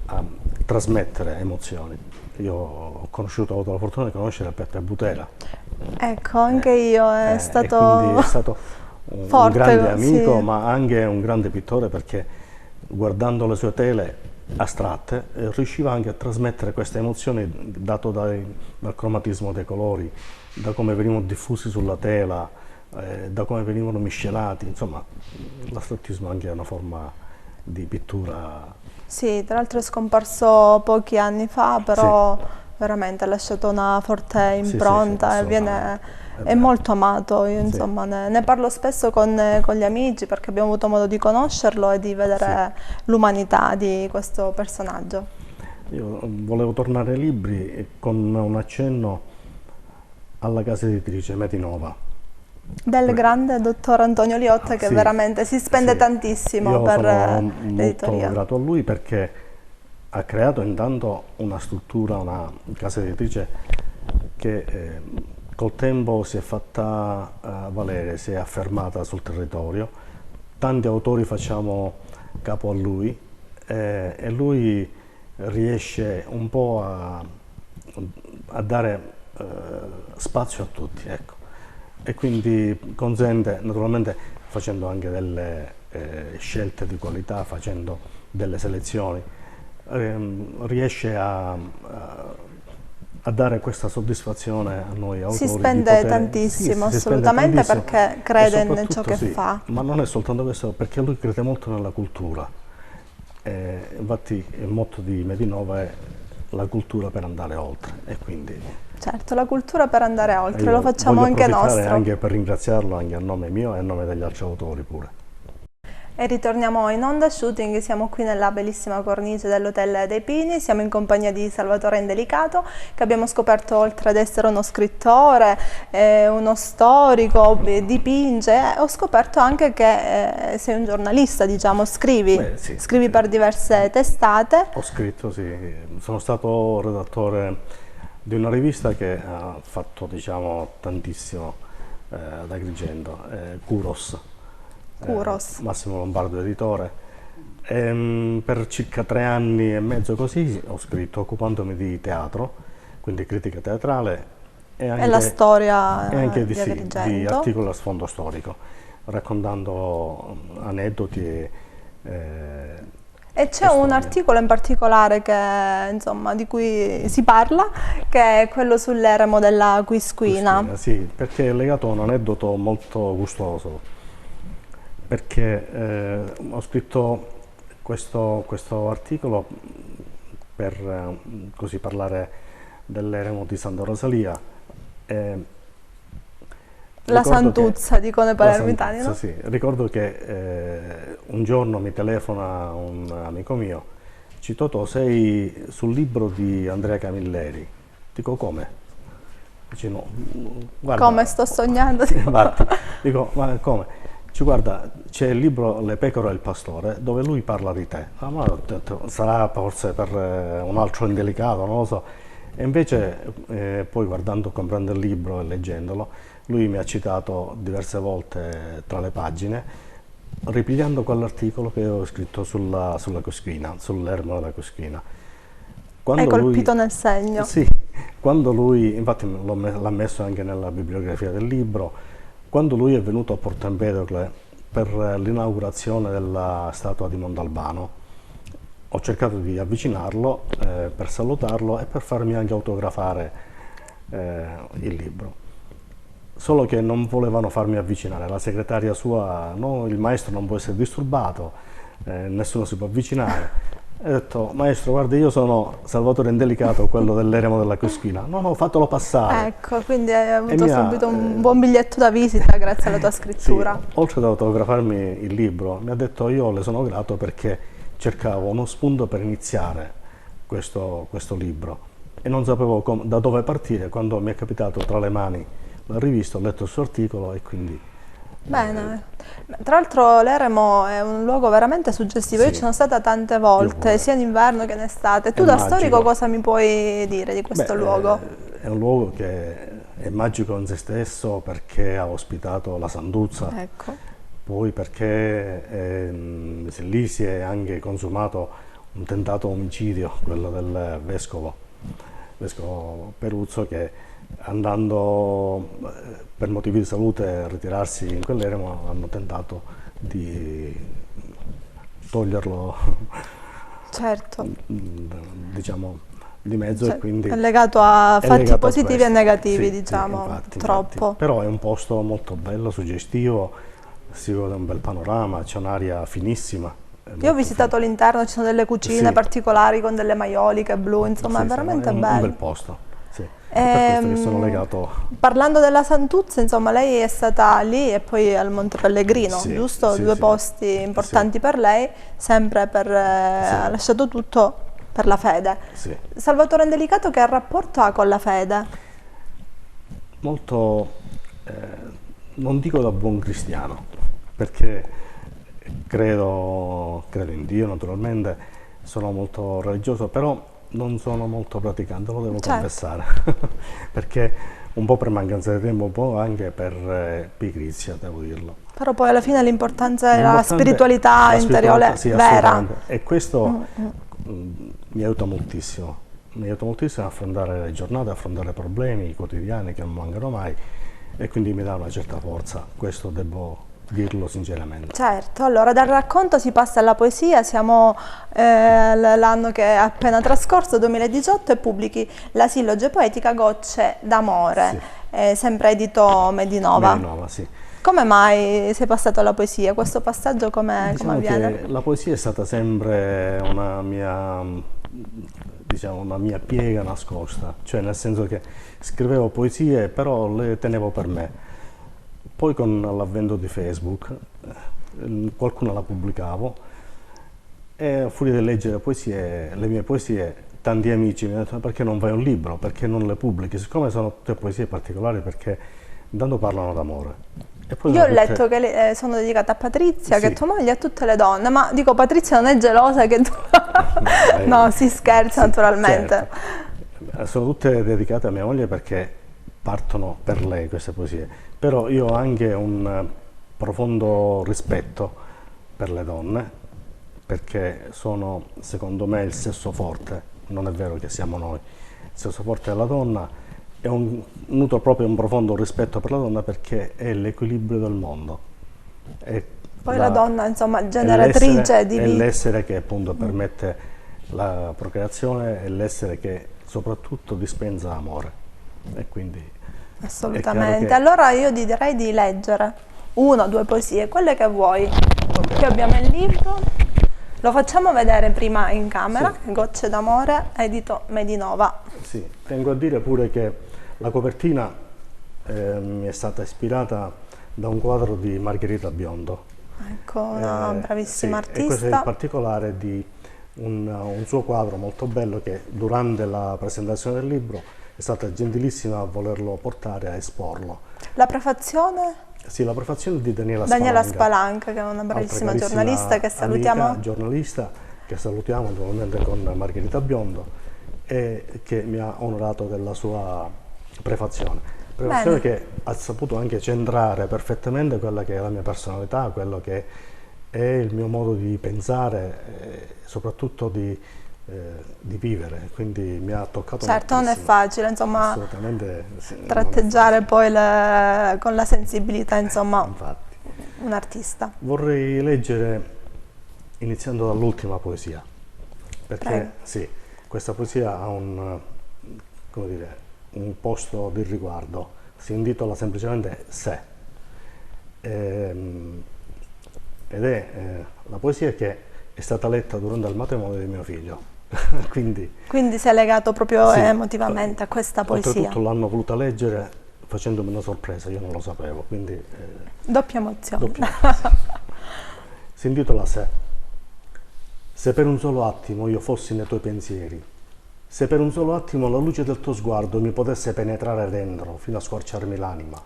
B: a trasmettere emozioni. Io ho avuto la fortuna di conoscere Peppe Butera,
A: Ecco, anche io è
B: e quindi è
A: stato
B: stato un grande
A: forte,
B: amico,
A: sì.
B: ma anche un grande pittore perché guardando le sue tele astratte riusciva anche a trasmettere queste emozioni dato dal cromatismo dei colori, da come venivano diffusi sulla tela, da come venivano miscelati, insomma l'astrattismo anche è una forma di pittura.
A: Sì, tra l'altro è scomparso pochi anni fa,
B: Sì,
A: però veramente ha lasciato una forte
B: sì, sì, sì,
A: impronta e
B: assolutamente, è
A: è
B: vero.
A: molto amato. Io
B: Sì,
A: insomma ne parlo spesso con gli amici perché abbiamo avuto modo di conoscerlo e di
B: sì.
A: vedere l'umanità di questo personaggio.
B: Io volevo tornare ai libri con un accenno alla casa editrice Metinova.
A: Del grande dottor Antonio Liotta che
B: Sì,
A: veramente si spende
B: sì,
A: tantissimo
B: io
A: per
B: sono molto
A: l'editoria.
B: grato a lui perché ha creato intanto una struttura, una casa editrice che col tempo si è fatta valere, si è affermata sul territorio. Tanti autori facciamo capo a lui, e lui riesce un po' a dare spazio a tutti, ecco. E quindi consente, naturalmente facendo anche delle scelte di qualità, facendo delle selezioni, riesce a dare questa soddisfazione a noi
A: Si
B: autori di
A: spende
B: poter, sì,
A: tantissimo,
B: si spende
A: assolutamente,
B: tantissimo,
A: perché
B: e
A: crede in ciò
B: soprattutto
A: che
B: sì,
A: fa.
B: ma non è soltanto questo, perché lui crede molto nella cultura. Infatti il motto di Medinova è la cultura per andare oltre, e quindi
A: Certo, la cultura per andare oltre, lo
B: io
A: facciamo
B: voglio
A: anche
B: approfittare
A: nostro.
B: anche per ringraziarlo anche a nome mio e a nome degli altri autori pure.
A: E ritorniamo in onda shooting, siamo qui nella bellissima cornice dell'Hotel dei Pini, siamo in compagnia di Salvatore Indelicato che abbiamo scoperto, oltre ad essere uno scrittore, uno storico, dipinge, ho scoperto anche che sei un giornalista, diciamo,
B: Beh, sì,
A: scrivi per diverse testate.
B: ho scritto, sì, sono stato redattore di una rivista che ha fatto, diciamo, tantissimo ad Agrigento, Curos,
A: Curos.
B: Massimo Lombardo editore. Per circa 3 anni e mezzo così ho scritto occupandomi di teatro, quindi critica teatrale e
A: È la storia
B: di,
A: di
B: sì, di
A: Agrigento.
B: articoli a sfondo storico, raccontando aneddoti
A: E c'è
B: e
A: un
B: storie.
A: articolo in particolare che, insomma, di cui si parla, che è quello sull'eremo della Quisquina.
B: Cristina, sì, perché è legato a un aneddoto molto gustoso, perché ho scritto questo articolo per così parlare dell'eremo di Santa Rosalia. E
A: La santuzza, dicono i palermitani, no?
B: Sì, ricordo che un giorno mi telefona un amico mio, dice: Totò, sei sul libro di Andrea Camilleri. Dico: come? Dice: no, guarda.
A: Come sto sognando?
B: Infatti, dico: ma come? Dice: guarda, c'è il libro Le pecore e il pastore, dove lui parla di te. Ah, ma ho detto, sarà forse per un altro indelicato, non lo so. E invece poi comprando il libro e leggendolo, lui mi ha citato diverse volte tra le pagine, ripigliando quell'articolo che avevo scritto sulla Cosquina, sull'ermo della Cosquina.
A: Hai colpito nel segno.
B: Sì, quando lui, infatti l'ha messo anche nella bibliografia del libro, quando lui è venuto a Porto Empedocle per l'inaugurazione della statua di Mondalbano, ho cercato di avvicinarlo per salutarlo e per farmi anche autografare il libro. Solo che non volevano farmi avvicinare, la segretaria sua: no, il maestro non può essere disturbato, nessuno si può avvicinare. E ho detto: maestro, guardi, io sono Salvatore Indelicato, quello dell'eremo della Cosquina. No, no, fatelo passare.
A: Ecco, quindi hai avuto subito un buon biglietto da visita grazie alla tua scrittura.
B: Sì, oltre ad autografarmi il libro, mi ha detto: io le sono grato perché cercavo uno spunto per iniziare questo libro e non sapevo da dove partire. Quando mi è capitato tra le mani la rivista, ho letto il suo articolo e quindi...
A: Bene, tra l'altro l'eremo è un luogo veramente suggestivo,
B: Sì.
A: Io ci sono stata tante volte, sia in inverno che in estate. Tu da
B: magico.
A: Storico cosa mi puoi dire di questo luogo?
B: È un luogo che è magico in se stesso perché ha ospitato la Santuzza,
A: Ecco.
B: poi perché lì si è anche consumato un tentato omicidio, quello del vescovo Peruzzo, che andando per motivi di salute a ritirarsi in quell'eremo hanno tentato di toglierlo,
A: Certo.
B: diciamo, di mezzo,
A: Cioè,
B: e quindi
A: è legato a fatti
B: legato a
A: positivi
B: questo.
A: e negativi,
B: Sì,
A: diciamo,
B: infatti.
A: troppo.
B: Però è un posto molto bello, suggestivo, si vede un bel panorama, c'è un'aria finissima.
A: Io ho visitato l'interno, ci sono delle cucine
B: Sì.
A: particolari con delle maioliche blu, insomma
B: Sì,
A: è veramente
B: è un
A: bello.
B: bel posto. Sì. È per questo che sono legato.
A: Parlando della Santuzza, insomma, lei è stata lì e poi al Monte Pellegrino,
B: Sì,
A: giusto?
B: sì,
A: Due
B: sì.
A: posti importanti per lei, sempre ha lasciato tutto per la fede.
B: Sì.
A: Salvatore Indelicato che rapporto ha con la fede?
B: Molto, non dico da buon cristiano, perché credo in Dio naturalmente, sono molto religioso, però non sono molto praticante, lo devo confessare, perché un po' per mancanza di tempo, un po' anche per pigrizia, devo dirlo.
A: Però poi alla fine l'importanza è la spiritualità interiore
B: sì,
A: vera.
B: E questo mi aiuta moltissimo. Mi aiuta moltissimo a affrontare le giornate, a affrontare problemi quotidiani che non mancano mai, e quindi mi dà una certa forza, questo devo dirlo sinceramente.
A: Certo, allora dal racconto si passa alla poesia, siamo l'anno che è appena trascorso, 2018, e pubblichi la silloge poetica Gocce d'amore, sempre edito Medinova.
B: Medinova, sì.
A: Come mai sei passato alla poesia? Questo passaggio come avviene?
B: Che la poesia è stata sempre una mia piega nascosta, cioè nel senso che scrivevo poesie però le tenevo per me. Poi con l'avvento di Facebook qualcuno la pubblicavo e a furia di leggere le mie poesie, tanti amici mi hanno detto: perché non fai un libro, perché non le pubblichi? Siccome sono tutte poesie particolari, perché intanto parlano d'amore.
A: Io ho letto che sono dedicate a Patrizia, che è tua moglie, e a tutte le donne, ma dico, Patrizia non è gelosa che tu... No, si scherza naturalmente.
B: Certo. Sono tutte dedicate a mia moglie perché partono per lei queste poesie, però io ho anche un profondo rispetto per le donne, perché sono, secondo me, il sesso forte. Non è vero che siamo noi, il sesso forte della donna. Nutro proprio un profondo rispetto per la donna perché è l'equilibrio del mondo.
A: Poi la donna, insomma, generatrice di vita.
B: È l'essere che appunto permette la procreazione, è l'essere che soprattutto dispensa amore. E quindi
A: assolutamente. Allora io ti direi di leggere una o due poesie, quelle che vuoi. Okay. Qui abbiamo il libro, lo facciamo vedere prima in camera, Gocce d'amore, edito Medinova.
B: Sì, tengo a dire pure che la copertina mi è stata ispirata da un quadro di Margherita Biondo.
A: Ecco, una bravissima
B: sì, e questo è il
A: artista.
B: particolare di un suo quadro molto bello che durante la presentazione del libro è stata gentilissima a volerlo portare a esporlo.
A: La prefazione?
B: Sì, la prefazione di Daniela
A: Daniela
B: Spalanca,
A: Spalanca, che è una
B: altra
A: bravissima
B: carissima
A: giornalista che salutiamo.
B: amica, giornalista, che salutiamo naturalmente con Margherita Biondo e che mi ha onorato della sua prefazione. Prefazione
A: Bene.
B: che ha saputo anche centrare perfettamente quella che è la mia personalità, quello che è il mio modo di pensare e soprattutto di vivere, quindi mi ha toccato
A: Certo, non è
B: moltissimo.
A: facile, insomma,
B: Assolutamente sì, non è
A: tratteggiare
B: facile.
A: poi con la sensibilità, insomma,
B: Infatti.
A: un artista.
B: Vorrei leggere, iniziando dall'ultima poesia,
A: Prego.
B: perché sì, questa poesia ha come dire, un posto di riguardo, si intitola semplicemente Se, ed è la poesia che è stata letta durante il matrimonio di mio figlio, quindi
A: Quindi si è legato proprio
B: sì,
A: emotivamente a questa poesia.
B: oltretutto l'hanno voluta leggere facendomi una sorpresa, io non lo sapevo, quindi
A: Doppia emozione.
B: doppio. Si intitola Se. Se per un solo attimo io fossi nei tuoi pensieri, se per un solo attimo la luce del tuo sguardo mi potesse penetrare dentro fino a squarciarmi l'anima,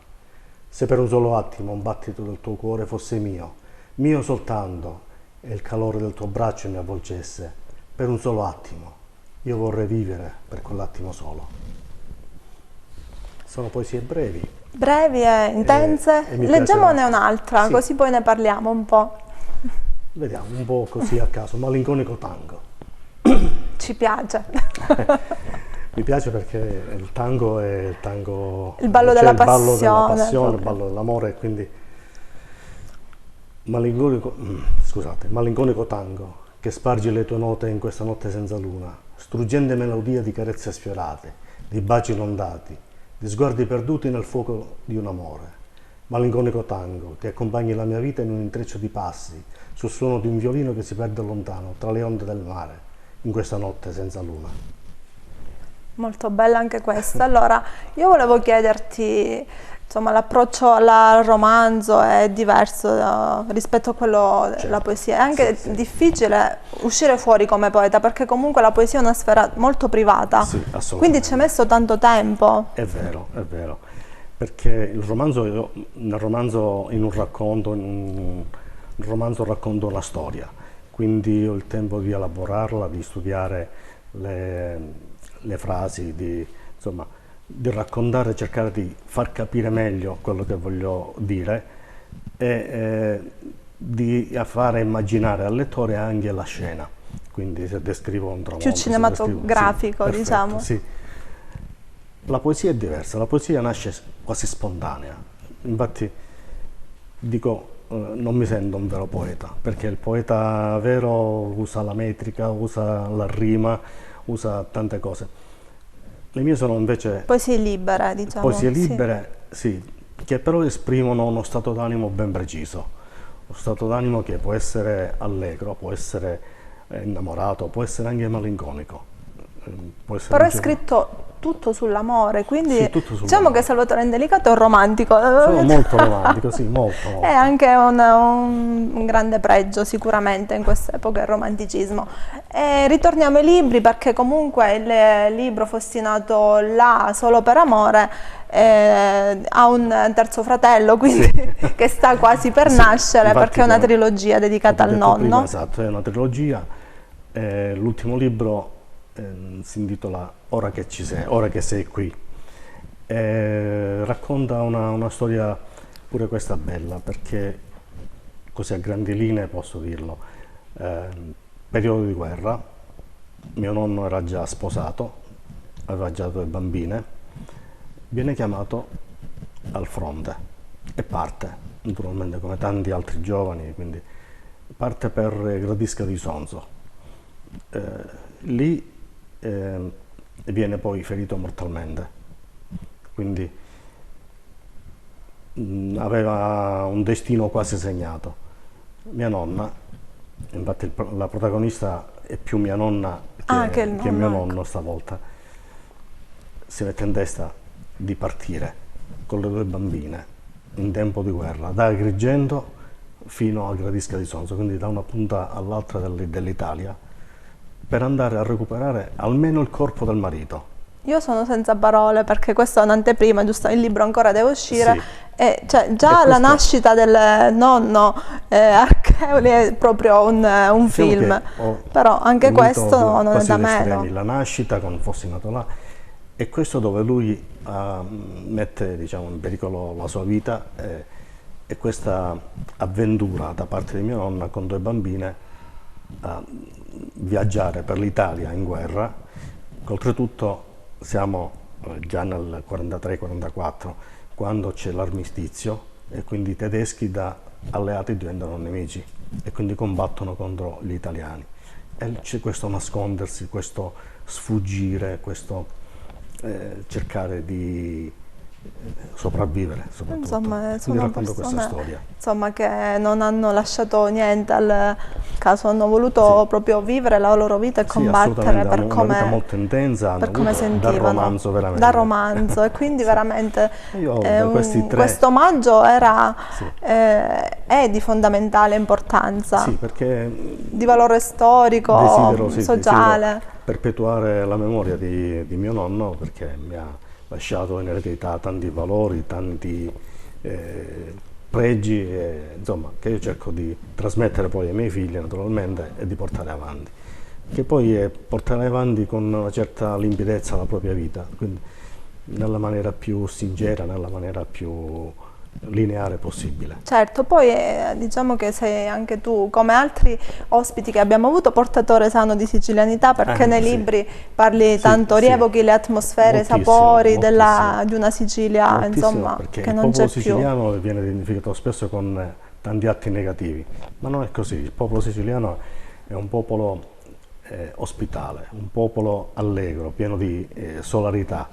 B: se per un solo attimo un battito del tuo cuore fosse mio soltanto, e il calore del tuo braccio mi avvolgesse, per un solo attimo, io vorrei vivere per quell'attimo solo. Sono poesie brevi.
A: Brevi e intense.
B: E mi
A: Leggiamone
B: piacerà.
A: un'altra,
B: Sì.
A: così poi ne parliamo un po'.
B: Vediamo, un po' così a caso, malinconico tango.
A: Ci piace.
B: Mi piace perché il tango è il tango,
A: Il ballo
B: c'è
A: della
B: il ballo della
A: passione,
B: passione, il
A: proprio.
B: ballo dell'amore, e quindi malinconico tango che spargi le tue note in questa notte senza luna, struggente melodia di carezze sfiorate, di baci inondati, di sguardi perduti nel fuoco di un amore. Malinconico tango che accompagni la mia vita in un intreccio di passi, sul suono di un violino che si perde lontano tra le onde del mare, in questa notte senza luna.
A: Molto bella anche questa. Allora, io volevo chiederti, insomma, l'approccio al romanzo è diverso rispetto a quello della poesia. È anche difficile uscire fuori come poeta, perché comunque la poesia è una sfera molto privata.
B: Sì, assolutamente.
A: Quindi ci hai messo tanto tempo.
B: È vero, perché il romanzo, nel romanzo in un racconto, il romanzo racconta una storia, quindi ho il tempo di elaborarla, di studiare le frasi, insomma, di raccontare, cercare di far capire meglio quello che voglio dire e di fare immaginare al lettore anche la scena. Quindi se descrivo un tramonto,
A: Più cinematografico,
B: sì,
A: diciamo.
B: perfetto, sì. La poesia è diversa, la poesia nasce quasi spontanea, infatti dico non mi sento un vero poeta, perché il poeta vero usa la metrica, usa la rima, usa tante cose. Le mie sono invece
A: Poesie libere, diciamo.
B: poesie
A: Sì.
B: libere, sì, che però esprimono uno stato d'animo ben preciso, uno stato d'animo che può essere allegro, può essere innamorato, può essere anche malinconico. Può essere
A: Però è
B: anche-
A: scritto tutto sull'amore, quindi
B: Sì, tutto
A: diciamo
B: sull'amore.
A: che Salvatore Indelicato è un romantico.
B: Sono molto romantico, sì, molto.
A: È anche un grande pregio sicuramente in quest'epoca il romanticismo. E ritorniamo ai libri, perché comunque il libro Fossi nato là solo per amore ha un terzo fratello, quindi che sta quasi per
B: Sì,
A: nascere,
B: infatti,
A: perché è una
B: come
A: trilogia dedicata
B: ho
A: al
B: detto prima,
A: nonno.
B: esatto, è una trilogia. L'ultimo libro si intitola Ora che ci sei, ora che sei qui. Racconta una storia pure questa bella, perché così a grandi linee posso dirlo. Periodo di guerra, mio nonno era già sposato, aveva già 2 bambine, viene chiamato al fronte e parte, naturalmente come tanti altri giovani, quindi parte per Gradisca di Sonzo. Lì viene poi ferito mortalmente, quindi aveva un destino quasi segnato. Mia nonna, infatti la protagonista è più mia nonna
A: Che il
B: che mio
A: nonno, ecco.
B: nonno stavolta, si mette in testa di partire con le 2 bambine in tempo di guerra, da Agrigento fino a Gradisca di Sonzo, quindi da una punta all'altra dell'Italia, per andare a recuperare almeno il corpo del marito.
A: Io sono senza parole perché questa è un'anteprima, giusto? Il libro ancora deve uscire.
B: Sì.
A: E cioè, già la nascita del nonno Archeoli è proprio un film, però anche questo non è da meno.
B: La nascita con Fossi nato là, e questo dove lui mette, diciamo, in pericolo la sua vita, e questa avventura da parte di mia nonna con 2 bambine a viaggiare per l'Italia in guerra. Oltretutto siamo già nel 43-44, quando c'è l'armistizio, e quindi i tedeschi da alleati diventano nemici e quindi combattono contro gli italiani. E c'è questo nascondersi, questo sfuggire, questo cercare di sopravvivere, soprattutto.
A: Insomma,
B: Quindi
A: sono
B: racconto
A: persone,
B: questa storia.
A: insomma, che non hanno lasciato niente al caso, hanno voluto proprio vivere la loro vita e combattere per
B: una vita molto intensa,
A: per come sentivano.
B: Da romanzo veramente.
A: Da romanzo, e quindi veramente
B: questi 3,
A: questo omaggio è di fondamentale importanza,
B: sì, perché
A: di valore storico, sociale.
B: Desidero perpetuare la memoria di mio nonno, perché mi ha lasciato in eredità tanti valori, tanti pregi, insomma, che io cerco di trasmettere poi ai miei figli naturalmente e di portare avanti, che poi è portare avanti con una certa limpidezza la propria vita, quindi nella maniera più sincera, nella maniera più lineare possibile.
A: Certo, poi diciamo che sei anche tu, come altri ospiti che abbiamo avuto, portatore sano di sicilianità, perché nei libri parli tanto, rievochi le atmosfere, i sapori di una Sicilia, insomma, che non c'è più.
B: Il popolo siciliano viene identificato spesso con tanti atti negativi, ma non è così. Il popolo siciliano è un popolo ospitale, un popolo allegro, pieno di solarità,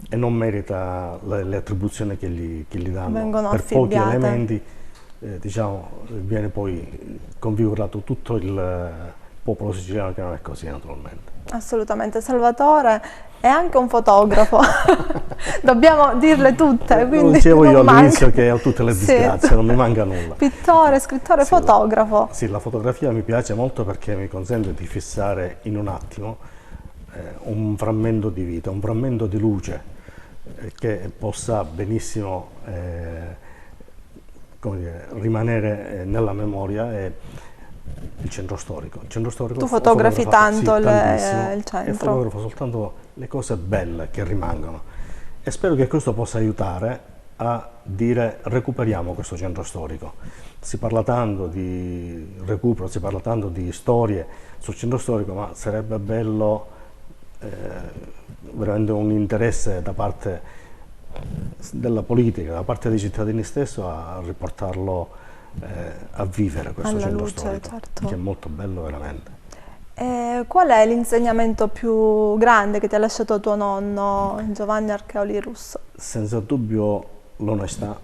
B: e non merita le attribuzioni che gli danno.
A: Vengono
B: per
A: affibbiate.
B: Pochi elementi, diciamo, viene poi configurato tutto il popolo siciliano, che non è così naturalmente.
A: Assolutamente. Salvatore è anche un fotografo, dobbiamo dirle tutte, quindi
B: lo dicevo io all'inizio, che ho tutte le disgrazie, non mi manca nulla.
A: Pittore, scrittore, fotografo.
B: Sì, la fotografia mi piace molto perché mi consente di fissare in un attimo un frammento di vita, un frammento di luce, che possa benissimo come dire, rimanere nella memoria. Il centro storico.
A: Tu fotografi tanto il centro.
B: E fotografo soltanto le cose belle che rimangono, e spero che questo possa aiutare a dire: recuperiamo questo centro storico. Si parla tanto di recupero, si parla tanto di storie sul centro storico, ma sarebbe bello veramente un interesse da parte della politica, da parte dei cittadini stessi, a riportarlo a vivere questo centro storico, certo, che è molto bello veramente.
A: Qual è l'insegnamento più grande che ti ha lasciato tuo nonno Giovanni Archeoli Russo?
B: Senza dubbio l'onestà,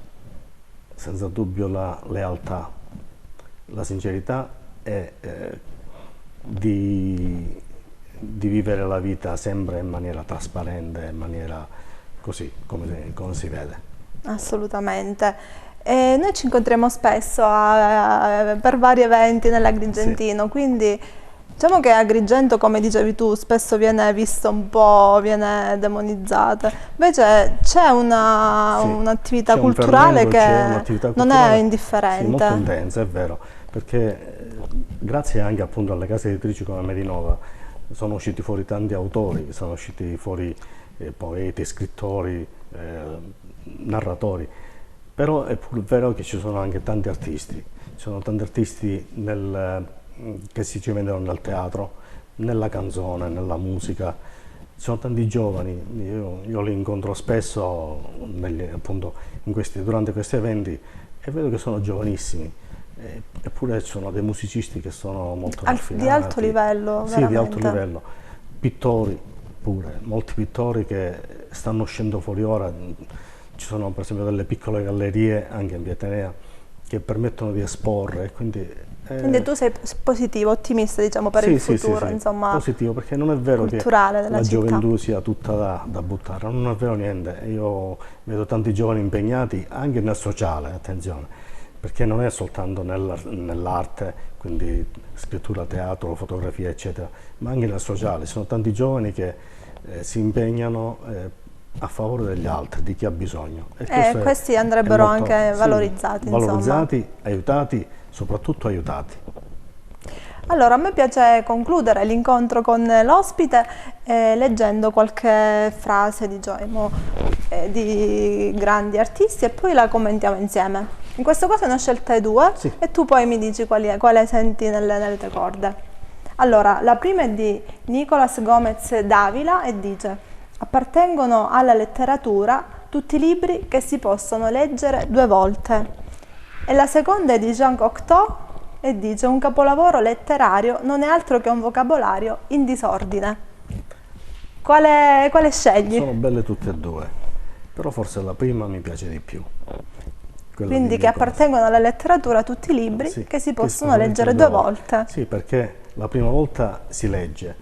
B: senza dubbio la lealtà, la sincerità, e di vivere la vita sempre in maniera trasparente, in maniera così come si vede.
A: Assolutamente. Noi ci incontriamo spesso per vari eventi nell'Agrigentino, quindi diciamo che Agrigento, come dicevi tu, spesso viene visto un po', viene demonizzata. Invece c'è un'attività culturale che non è indifferente.
B: Sì, molto intensa, è vero, perché grazie anche appunto alle case editrici come Medinova sono usciti fuori tanti autori, sono usciti fuori poeti, scrittori, narratori, però è pur vero che ci sono anche tanti artisti, ci sono tanti artisti che si ci vedono nel teatro, nella canzone, nella musica, ci sono tanti giovani, io li incontro spesso appunto durante questi eventi, e vedo che sono giovanissimi. Eppure ci sono dei musicisti che sono molto raffinati.
A: Di alto livello,
B: sì, di alto livello. Pittori pure, molti pittori che stanno uscendo fuori ora. Ci sono per esempio delle piccole gallerie anche in via Atenea che permettono di esporre, e quindi
A: Quindi tu sei positivo, ottimista, diciamo, per
B: sì,
A: il
B: sì,
A: futuro,
B: sì,
A: insomma,
B: positivo, perché non è vero che
A: culturale della
B: la
A: città.
B: gioventù sia tutta da buttare, non è vero niente. Io vedo tanti giovani impegnati anche nel sociale, attenzione, perché non è soltanto nell'arte, quindi scrittura, teatro, fotografia, eccetera, ma anche nel sociale. Ci sono tanti giovani che si impegnano a favore degli altri, di chi ha bisogno. E questo
A: Questi
B: è
A: andrebbero
B: molto,
A: anche
B: sì,
A: valorizzati, insomma.
B: valorizzati, aiutati, soprattutto aiutati.
A: Allora, a me piace concludere l'incontro con l'ospite leggendo qualche frase, diciamo, di grandi artisti e poi la commentiamo insieme. In questo caso ne ho scelte due
B: Sì.
A: e tu poi mi dici quale senti nelle tue corde. Allora, la prima è di Nicolas Gomez Davila e dice: appartengono alla letteratura tutti i libri che si possono leggere 2 volte. E la seconda è di Jean Cocteau e dice: un capolavoro letterario non è altro che un vocabolario in disordine. Quale scegli?
B: Sono belle tutte e due, però forse la prima mi piace di più. Quella
A: Quindi
B: di
A: che
B: Nicolas.
A: appartengono alla letteratura tutti i libri
B: Sì,
A: che si
B: si
A: possono leggere 2 volte.
B: Sì, perché la prima volta si legge,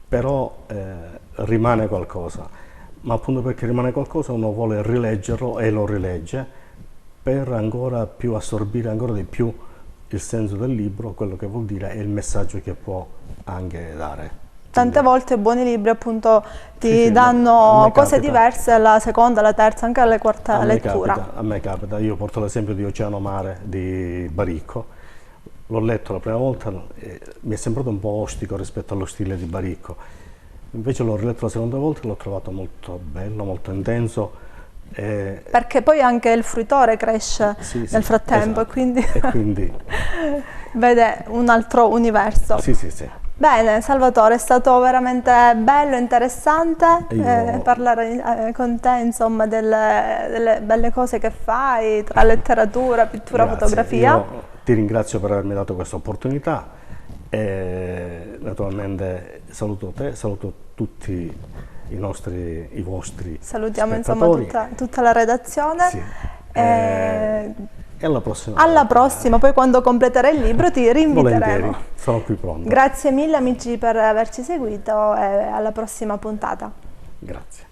B: però rimane qualcosa, ma appunto perché rimane qualcosa uno vuole rileggerlo e lo rilegge per ancora più assorbire ancora di più il senso del libro, quello che vuol dire e il messaggio che può anche dare.
A: Tante volte buoni libri appunto ti
B: Sì, sì, a
A: danno
B: me
A: cose
B: capita.
A: diverse alla seconda, alla terza, anche alla quarta lettura.
B: A me capita, io porto l'esempio di Oceano Mare di Baricco, l'ho letto la prima volta e mi è sembrato un po' ostico rispetto allo stile di Baricco, invece l'ho riletto la seconda volta e l'ho trovato molto bello, molto intenso.
A: Perché poi anche il fruitore cresce
B: Sì,
A: nel frattempo
B: esatto.
A: e
B: E quindi
A: vede un altro universo.
B: sì, sì, sì.
A: Bene, Salvatore, è stato veramente bello, interessante
B: Io-
A: parlare con te, insomma, delle belle cose che fai tra letteratura, pittura,
B: Grazie.
A: fotografia.
B: Io ti ringrazio per avermi dato questa opportunità e naturalmente saluto te, saluto tutti i vostri
A: Salutiamo insomma
B: spettatori.
A: tutta la redazione.
B: Sì.
A: E
B: E alla prossima.
A: alla prossima, poi quando completerai il libro ti rinviteremo.
B: Volentieri, sono qui pronto.
A: Grazie mille amici per averci seguito e alla prossima puntata.
B: Grazie.